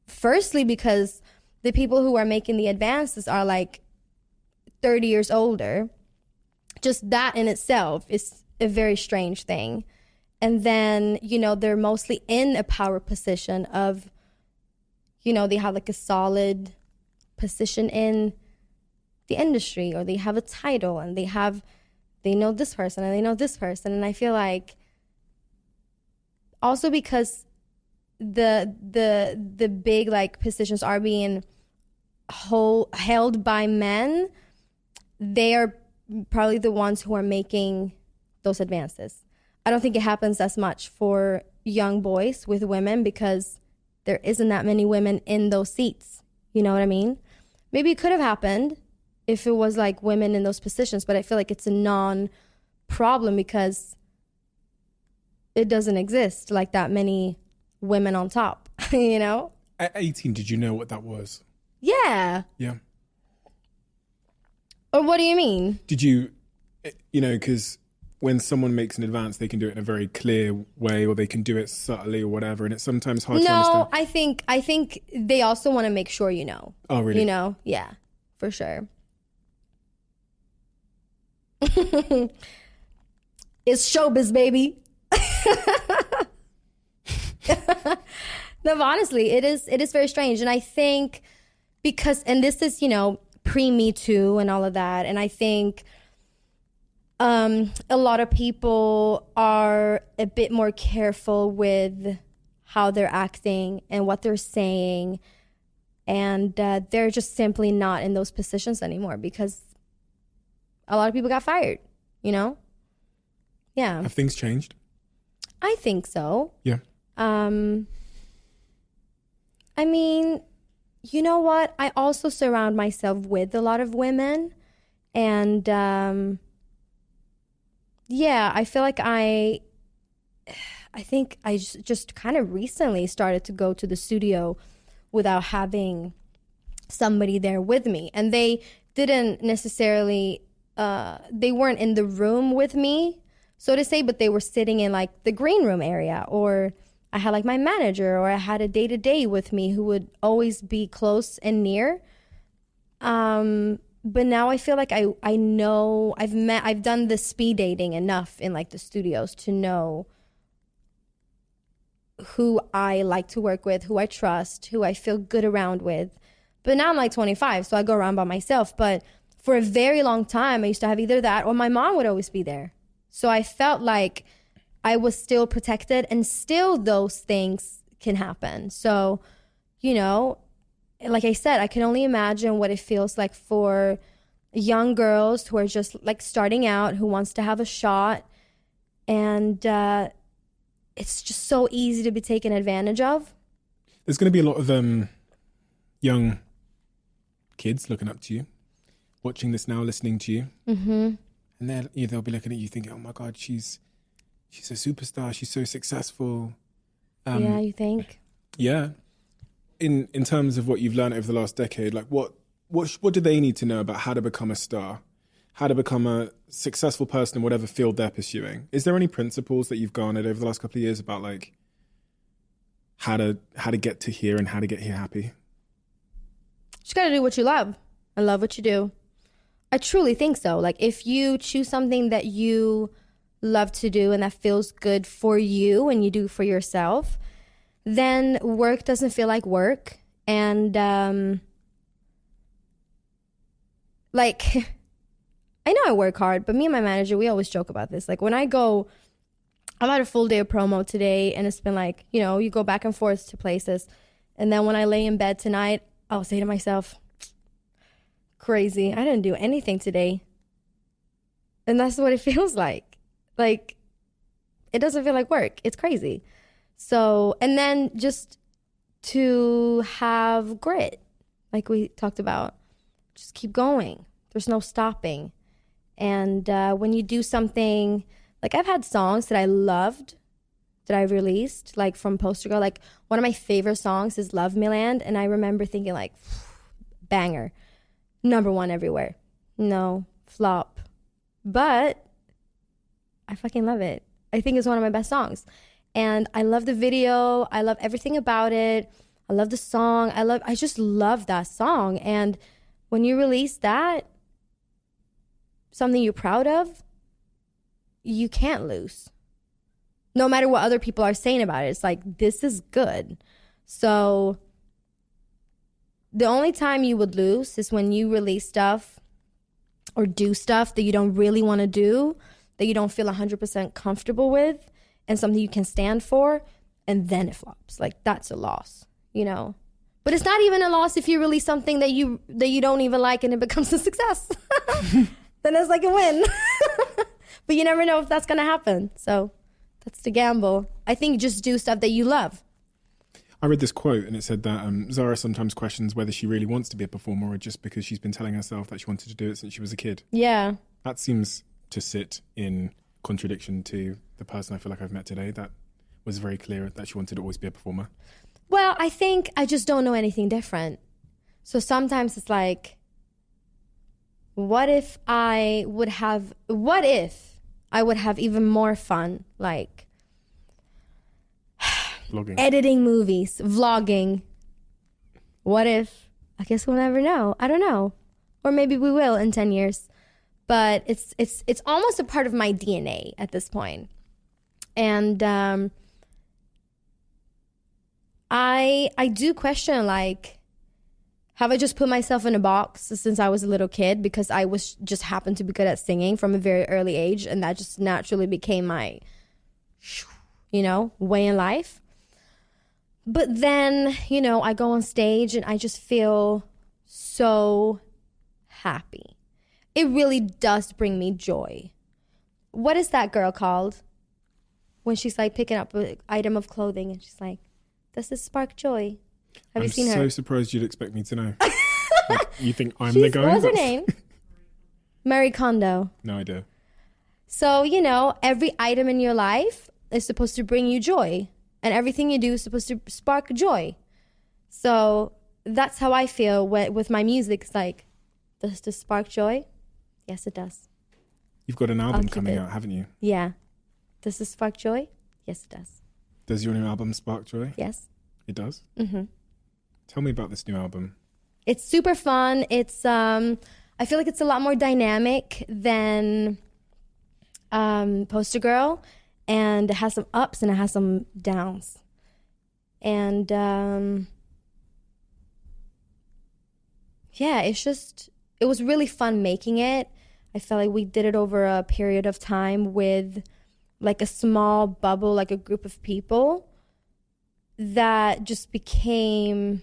Firstly, because the people who are making the advances are like 30 years older. Just that in itself is a very strange thing. And then, you know, they're mostly in a power position of, you know, they have like a solid position in the industry, or they have a title and they know this person and they know this person. And I feel like also because the big like positions are being held by men, they are probably the ones who are making those advances. I don't think it happens as much for young boys with women because there isn't that many women in those seats. You know what I mean? Maybe it could have happened if it was like women in those positions, but I feel like it's a non-problem because it doesn't exist like that many women on top, you know? At 18, did you know what that was? Yeah. Yeah. Or what do you mean? Did you, you know, because when someone makes an advance, they can do it in a very clear way, or they can do it subtly or whatever, and it's sometimes hard to understand. No, I think they also want to make sure you know. Oh, really? You know? Yeah, for sure. It's showbiz, baby. No, but honestly, it is very strange. And I think because, and this is, you know, pre-Me Too and all of that, and I think a lot of people are a bit more careful with how they're acting and what they're saying, and they're just simply not in those positions anymore because a lot of people got fired, you know? Yeah. Have things changed? I think so. Yeah. I mean, you know what? I also surround myself with a lot of women, and yeah, I feel like I think I just kind of recently started to go to the studio without having somebody there with me, and they didn't necessarily they weren't in the room with me, so to say, but they were sitting in like the green room area, or I had like my manager, or I had a day-to-day with me who would always be close and near. But now I feel like I know I've done the speed dating enough in like the studios to know who I like to work with, who I trust, who I feel good around with. But now I'm like 25, so I go around by myself. But for a very long time, I used to have either that or my mom would always be there. So I felt like I was still protected, and still those things can happen. So, you know, like I said, I can only imagine what it feels like for young girls who are just like starting out, who wants to have a shot. And it's just so easy to be taken advantage of. There's going to be a lot of young kids looking up to you, watching this now, listening to you. Mm-hmm. And they'll be looking at you thinking, oh my God, she's a superstar. She's so successful. Yeah, you think? Yeah. In terms of what you've learned over the last decade, like what do they need to know about how to become a star, how to become a successful person in whatever field they're pursuing? Is there any principles that you've garnered over the last couple of years about like how to get to here and how to get here happy? Just gotta do what you love and love what you do. I truly think so. Like if you choose something that you love to do and that feels good for you and you do for yourself, then work doesn't feel like work. And like I know I work hard, but me and my manager, we always joke about this. Like when I'm at a full day of promo today, and it's been like, you know, you go back and forth to places, and then when I lay in bed tonight, I'll say to myself, crazy, I didn't do anything today. And that's what it feels like. Like, it doesn't feel like work. It's crazy. So, and then just to have grit, like we talked about, just keep going. There's no stopping. And when you do something, like I've had songs that I loved that I released, like from Poster Girl. Like one of my favorite songs is Love Me Land. And I remember thinking like, banger, #1 everywhere. No, flop. But I fucking love it. I think it's one of my best songs. And I love the video. I love everything about it. I love the song. I just love that song. And when you release that, something you're proud of, you can't lose. No matter what other people are saying about it, it's like, this is good. So the only time you would lose is when you release stuff or do stuff that you don't really want to do, that you don't feel 100% comfortable with, and something you can stand for, and then it flops. Like, that's a loss, you know? But it's not even a loss if you release something that you don't even like and it becomes a success. Then it's like a win. But you never know if that's going to happen. So that's the gamble. I think just do stuff that you love. I read this quote and it said that Zara sometimes questions whether she really wants to be a performer or just because she's been telling herself that she wanted to do it since she was a kid. Yeah. That seems to sit in contradiction to the person I feel like I've met today that was very clear that she wanted to always be a performer. Well, I think I just don't know anything different. So sometimes it's like, what if I would have even more fun, like Vlogging. editing movies, vlogging. What if? I guess we'll never know. I don't know. Or maybe we will in 10 years. But it's almost a part of my DNA at this point. And I do question, like, have I just put myself in a box since I was a little kid because I was just happened to be good at singing from a very early age, and that just naturally became my, way in life. But then, I go on stage and I just feel so happy. It really does bring me joy. What is that girl called? When she's like picking up an item of clothing and she's like, does this spark joy? Have you seen her? I'm so surprised you'd expect me to know. Like, you think I'm the guy? What's her name? Marie Kondo. No idea. So, every item in your life is supposed to bring you joy. And everything you do is supposed to spark joy. So that's how I feel with my music. It's like, does this spark joy? Yes, it does. You've got an album coming out, haven't you? Yeah. Does this spark joy? Yes, it does. Does your new album spark joy? Yes. It does? Mm-hmm. Tell me about this new album. It's super fun. It's I feel like it's a lot more dynamic than Poster Girl, and it has some ups and it has some downs. And it was really fun making it. I felt like we did it over a period of time with like a small bubble, like a group of people that just became,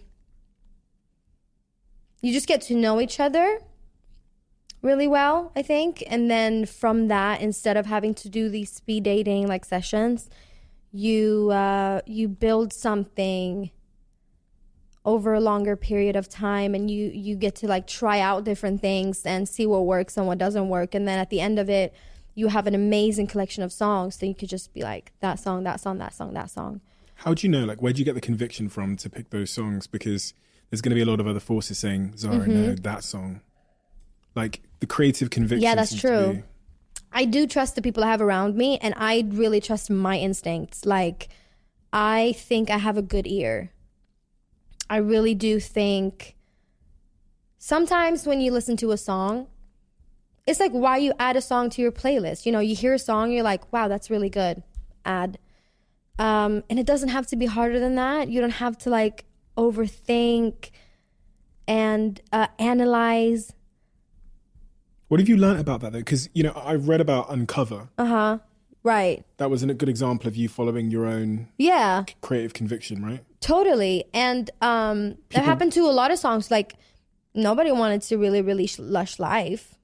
you just get to know each other really well, I think. And then from that, instead of having to do these speed dating like sessions, you build something over a longer period of time, and you get to like try out different things and see what works and what doesn't work. And then at the end of it, you have an amazing collection of songs. So you could just be like, that song, that song, that song, that song. How do you know, like, where do you get the conviction from to pick those songs? Because there's going to be a lot of other forces saying, Zara, no, that song. Like, the creative conviction. Yeah, that's true. I do trust the people I have around me, and I really trust my instincts. Like, I think I have a good ear. I really do think sometimes when you listen to a song, it's like why you add a song to your playlist. You hear a song, you're like, wow, that's really good. Add. And it doesn't have to be harder than that. You don't have to like overthink and analyze. What have you learned about that though? Because, I've read about Uncover. Uh-huh. Right. That was a good example of you following your own creative conviction, right? Totally. And that happened to a lot of songs. Like, nobody wanted to really release Lush Life.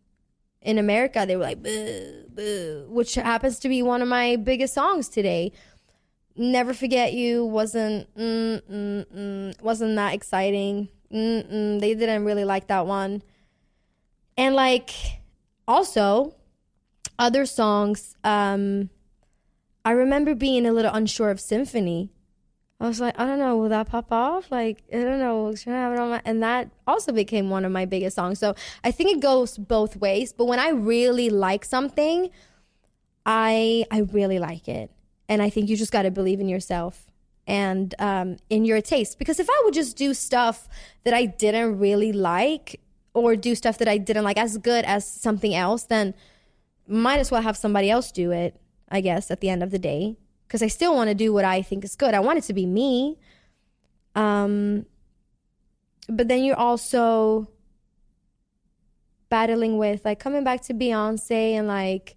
In America, they were like, boo, boo, which happens to be one of my biggest songs today. Never Forget You wasn't that exciting. They didn't really like that one. And like, also, other songs, I remember being a little unsure of Symphony. I was like, I don't know, will that pop off? Like, I don't know, should I have it on my... And that also became one of my biggest songs. So I think it goes both ways. But when I really like something, I really like it. And I think you just got to believe in yourself and in your taste. Because if I would just do stuff that I didn't really like, or do stuff that I didn't like as good as something else, then might as well have somebody else do it, I guess, at the end of the day. Because I still want to do what I think is good. I want it to be me. But then you're also battling with, like, coming back to Beyonce and, like,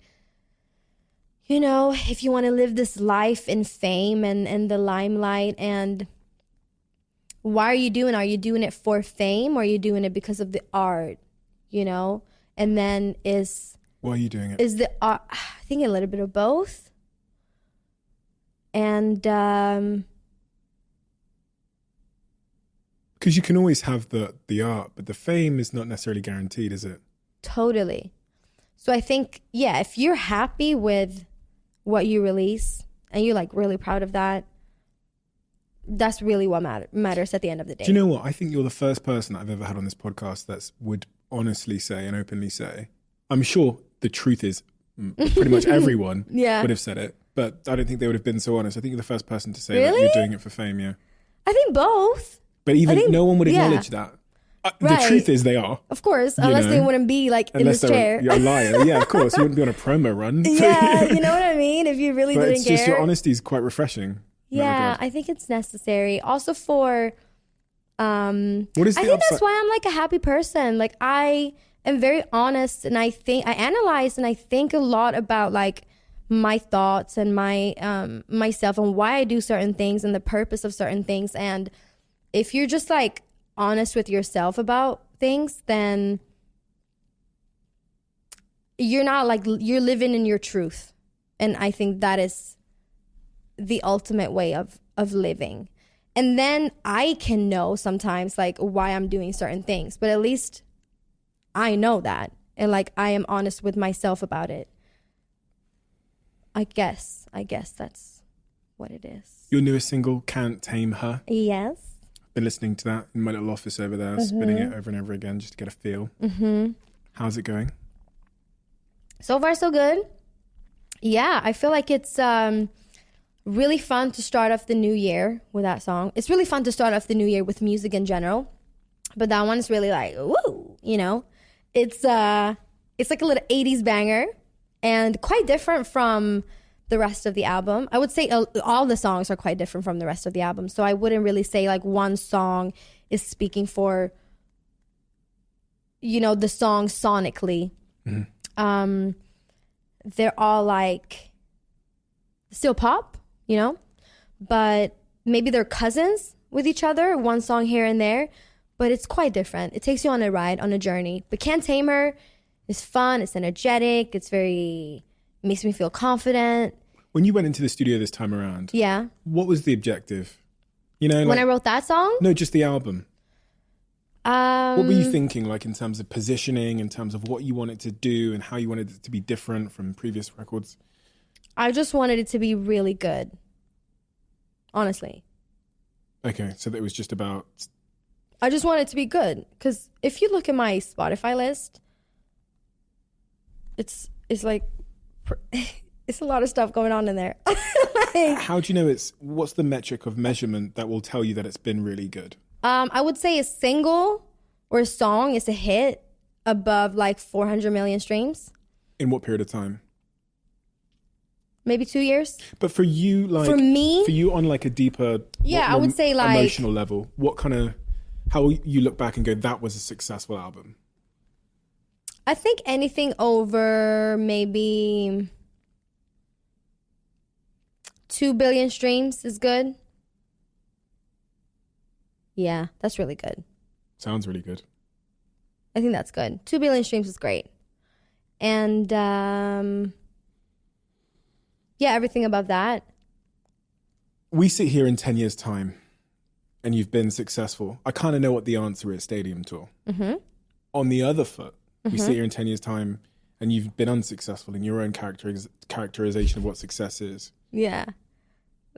you know, if you want to live this life in fame and the limelight, and why are you doing it? Are you doing it for fame, or are you doing it because of the art, you know? And then why are you doing it? Is the art, I think a little bit of both. And because you can always have the art, but the fame is not necessarily guaranteed, is it? Totally. So I think, yeah, if you're happy with what you release and you're, like, really proud of that, that's really what matters at the end of the day. Do you know what? I think you're the first person I've ever had on this podcast that would honestly say and openly say, I'm sure the truth is pretty much everyone would have said it, but I don't think they would have been so honest. I think you're the first person to say that you're doing it for fame, yeah. I think both. But no one would acknowledge that. Right. The truth is they are. Of course, unless they wouldn't be, like, in this chair. You're a liar. Yeah, of course. You wouldn't be on a promo run. Yeah, you know what I mean? If you really didn't care. Just your honesty is quite refreshing. Yeah, I think it's necessary. Also for, what is I think that's why I'm, like, a happy person. Like, I am very honest, and I analyze and I think a lot about, like, my thoughts and my myself and why I do certain things and the purpose of certain things. And if you're just, like, honest with yourself about things, then you're not, like, you're living in your truth. And I think that is the ultimate way of living. And then I can know sometimes, like, why I'm doing certain things, but at least I know that, and, like, I am honest with myself about it. I guess that's what it is. Your newest single, Can't Tame Her. Yes. Been listening to that in my little office over there, spinning it over and over again just to get a feel. How's it going? So far, so good. Yeah, I feel like it's really fun to start off the new year with that song. It's really fun to start off the new year with music in general, but that one is really, like, woo, you know? It's like a little 80s banger and quite different from the rest of the album. I would say all the songs are quite different from the rest of the album. So I wouldn't really say, like, one song is speaking for, you know, the song sonically. They're all, like, still pop, you know, but maybe they're cousins with each other, one song here and there, but it's quite different. It takes you on a ride, on a journey. But Can't Tame Her is fun, it's energetic, makes me feel confident. When you went into the studio this time around, yeah, what was the objective? You know, like, when I wrote that song? No, just the album. What were you thinking, like, in terms of positioning, in terms of what you wanted to do and how you wanted it to be different from previous records? I just wanted it to be really good, honestly. Okay, so that it was just about... I just want it to be good, because if you look at my Spotify list, it's like... It's a lot of stuff going on in there. Like, how do you know what's the metric of measurement that will tell you that it's been really good? I would say a single or a song is a hit above, like, 400 million streams. In what period of time? Maybe 2 years. But for you, like... For me? For you on, like, a deeper... Yeah, I would say, like... emotional level, what kind of... How you look back and go, that was a successful album? I think anything over maybe 2 billion streams is good. Yeah, that's really good. Sounds really good. I think that's good. 2 billion streams is great. And yeah, everything above that. We sit here in 10 years' time and you've been successful. I kind of know what the answer is, stadium tour. On the other foot, we sit here in 10 years' time And you've been unsuccessful in your own characterization of what success is. Yeah.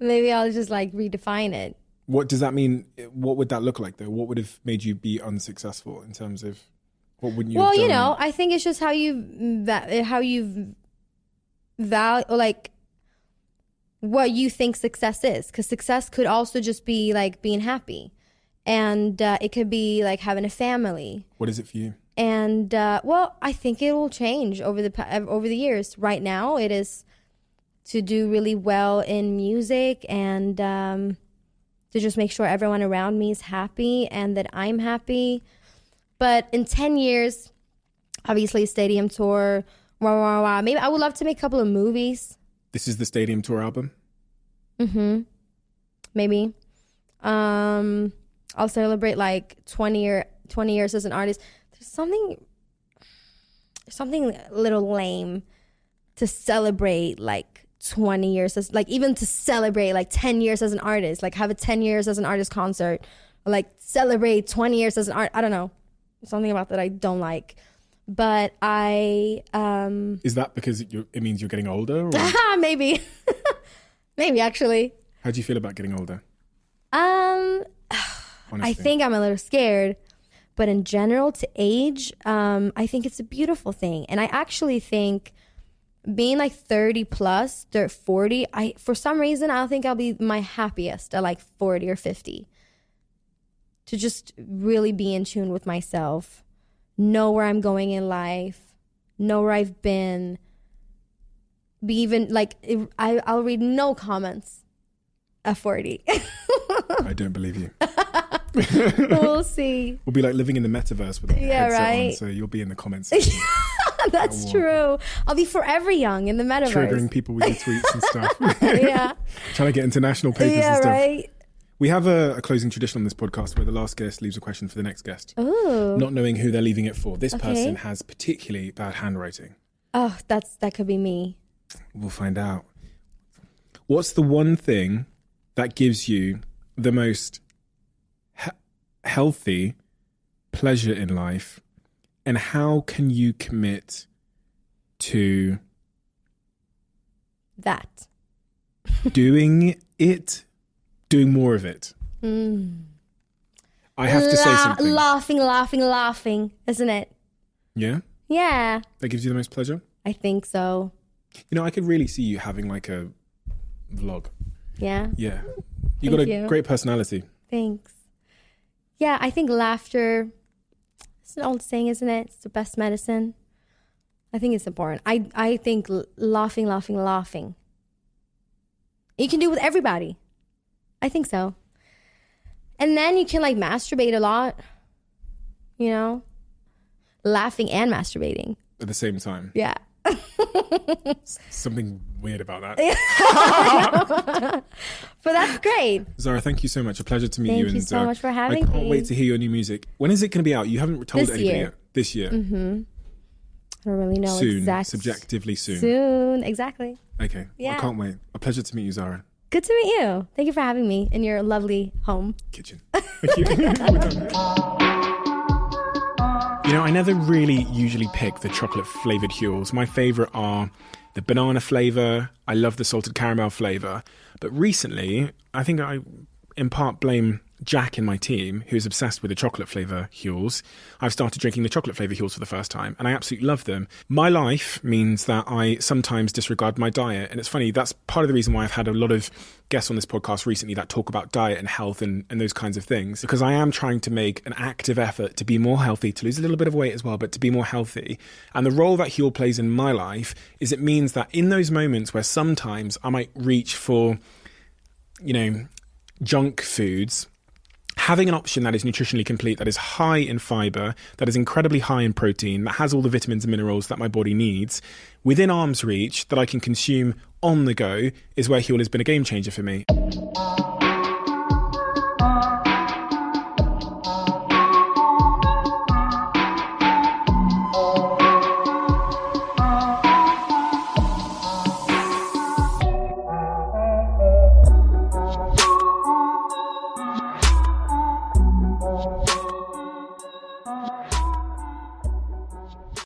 Maybe I'll just like redefine it. What does that mean? What would that look like though? What would have made you be unsuccessful in terms of what wouldn't you have done? Well, you know, I think it's just how you value, like what you think success is. Because success could also just be like being happy. And it could be like having a family. What is it for you? And well, I think it will change over the years. Right now, it is to do really well in music and to just make sure everyone around me is happy and that I'm happy. But in 10 years, obviously, stadium tour, maybe I would love to make a couple of movies. This is the stadium tour album? Mm-hmm. Maybe. I'll celebrate like 20 years as an artist. There's something a little lame to celebrate like 20 years as like even to celebrate like 10 years as an artist, like have a 10 years as an artist concert, or like celebrate 20 years as an art. I don't know. Something about that I don't like. But I is that because it means you're getting older? Or? Maybe. Maybe actually. How do you feel about getting older? I think I'm a little scared, but in general, to age, I think it's a beautiful thing. And I actually think being like 30 plus, 40, for some reason, I don't think I'll be my happiest at like 40 or 50. To just really be in tune with myself, know where I'm going in life, know where I've been, be even like, I'll read no comments at 40. I don't believe you. We'll see. We'll be like living in the metaverse with a headset right. on, so you'll be in the comments section. That's true. I'll be forever young in the metaverse. Triggering people with your tweets and stuff. Yeah. Trying to get international papers and stuff. Right. We have a closing tradition on this podcast where the last guest leaves a question for the next guest. Ooh. Not knowing who they're leaving it for. This person has particularly bad handwriting. Oh, that could be me. We'll find out. What's the one thing that gives you the most healthy pleasure in life, and how can you commit to that? doing more of it? I have to say something. Laughing, isn't it? Yeah? Yeah. That gives you the most pleasure? I think so. You know, I could really see you having like a vlog. Yeah? Yeah. You got a great personality. Thanks. Yeah, I think laughter, it's an old saying, isn't it? It's the best medicine. I think it's important. I think laughing. You can do it with everybody. I think so. And then you can like masturbate a lot, you know? Laughing and masturbating. At the same time. Yeah. Something weird about that. But that's great. Zara, thank you so much. A pleasure to meet you. Thank you so much for having me. I can't wait to hear your new music. When is it going to be out? You haven't told anybody yet. This year. Mm-hmm. I don't really know soon, exactly. Subjectively soon. Soon, exactly. Okay. Yeah. Well, I can't wait. A pleasure to meet you, Zara. Good to meet you. Thank you for having me in your lovely home. Kitchen. Thank you. You know, I never really usually pick the chocolate flavoured Huels. My favourite are the banana flavour. I love the salted caramel flavour. But recently, I think I in part blame Jack in my team, who's obsessed with the chocolate flavour Huels. I've started drinking the chocolate flavour Huels for the first time, and I absolutely love them. My life means that I sometimes disregard my diet, and it's funny, that's part of the reason why I've had a lot of guests on this podcast recently that talk about diet and health and those kinds of things, because I am trying to make an active effort to be more healthy, to lose a little bit of weight as well, but to be more healthy. And the role that Huel plays in my life is it means that in those moments where sometimes I might reach for, you know, junk foods, having an option that is nutritionally complete, that is high in fiber, that is incredibly high in protein, that has all the vitamins and minerals that my body needs, within arm's reach, that I can consume on the go, is where Huel has been a game changer for me.